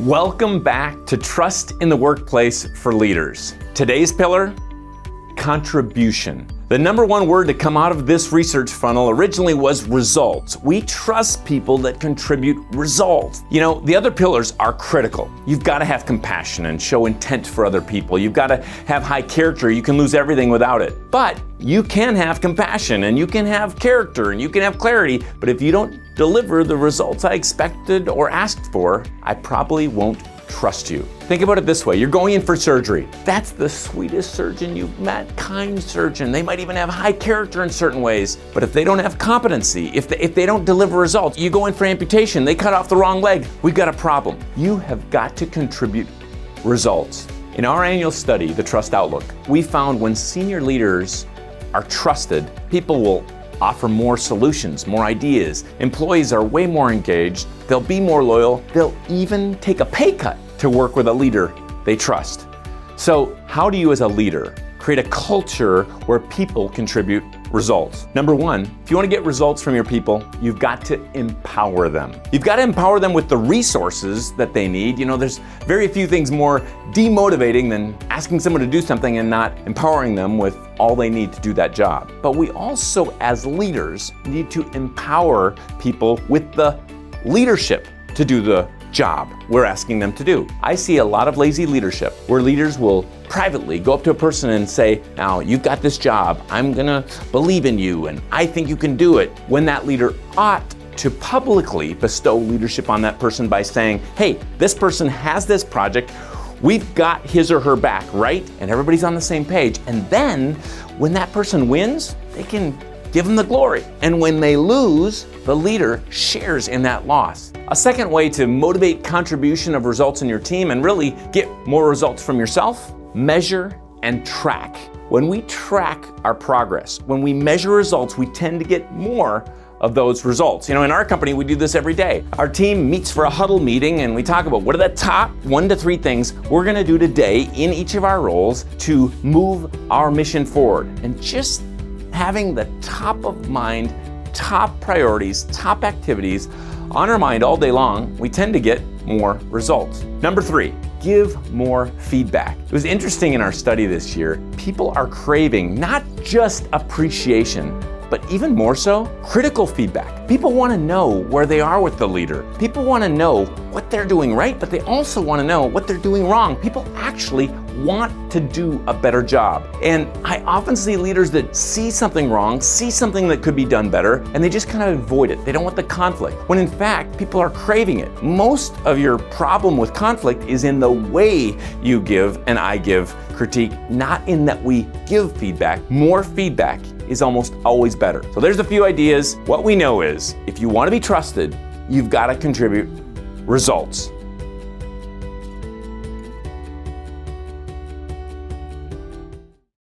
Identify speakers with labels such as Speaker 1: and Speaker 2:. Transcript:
Speaker 1: Welcome back to Trust in the Workplace for Leaders. Today's pillar, contribution. The number one word to come out of this research funnel originally was results. We trust people that contribute results. You know, the other pillars are critical. You've got to have compassion and show intent for other people. You've got to have high character. You can lose everything without it. But you can have compassion and you can have character and you can have clarity. But if you don't deliver the results I expected or asked for, I probably won't trust you. Think about it this way. You're going in for surgery. That's the sweetest surgeon you've met, kind surgeon. They might even have high character in certain ways, but if they don't have competency, if they don't deliver results, you go in for amputation, they cut off the wrong leg, we've got a problem. You have got to contribute results. In our annual study, The Trust Outlook, we found when senior leaders are trusted, people will offer more solutions, more ideas. Employees are way more engaged. They'll be more loyal. They'll even take a pay cut to work with a leader they trust. So how do you as a leader create a culture where people contribute results? Number one, if you want to get results from your people, you've got to empower them. You've got to empower them with the resources that they need. You know, there's very few things more demotivating than asking someone to do something and not empowering them with all they need to do that job. But we also, as leaders, need to empower people with the leadership to do the job we're asking them to do. I see a lot of lazy leadership where leaders will privately go up to a person and say, now you've got this job, I'm gonna believe in you and I think you can do it, when that leader ought to publicly bestow leadership on that person by saying, hey, this person has this project, we've got his or her back, right? And everybody's on the same page. And then when that person wins, they can give them the glory. And when they lose, the leader shares in that loss. A second way to motivate contribution of results in your team and really get more results from yourself, measure and track. When we track our progress, when we measure results, we tend to get more of those results. You know, in our company, we do this every day. Our team meets for a huddle meeting and we talk about what are the top 1 to 3 things we're gonna do today in each of our roles to move our mission forward. And just having the top of mind, top priorities, top activities on our mind all day long, we tend to get more results. Number 3, give more feedback. It was interesting in our study this year, people are craving not just appreciation, but even more so, critical feedback. People want to know where they are with the leader. People want to know what they're doing right, but they also want to know what they're doing wrong. People actually want to do a better job. And I often see leaders that see something wrong, see something that could be done better, and they just kind of avoid it. They don't want the conflict, when in fact, people are craving it. Most of your problem with conflict is in the way you give and I give critique, not in that we give feedback. More feedback is almost always better. So there's a few ideas. What we know is, if you want to be trusted, you've got to contribute results.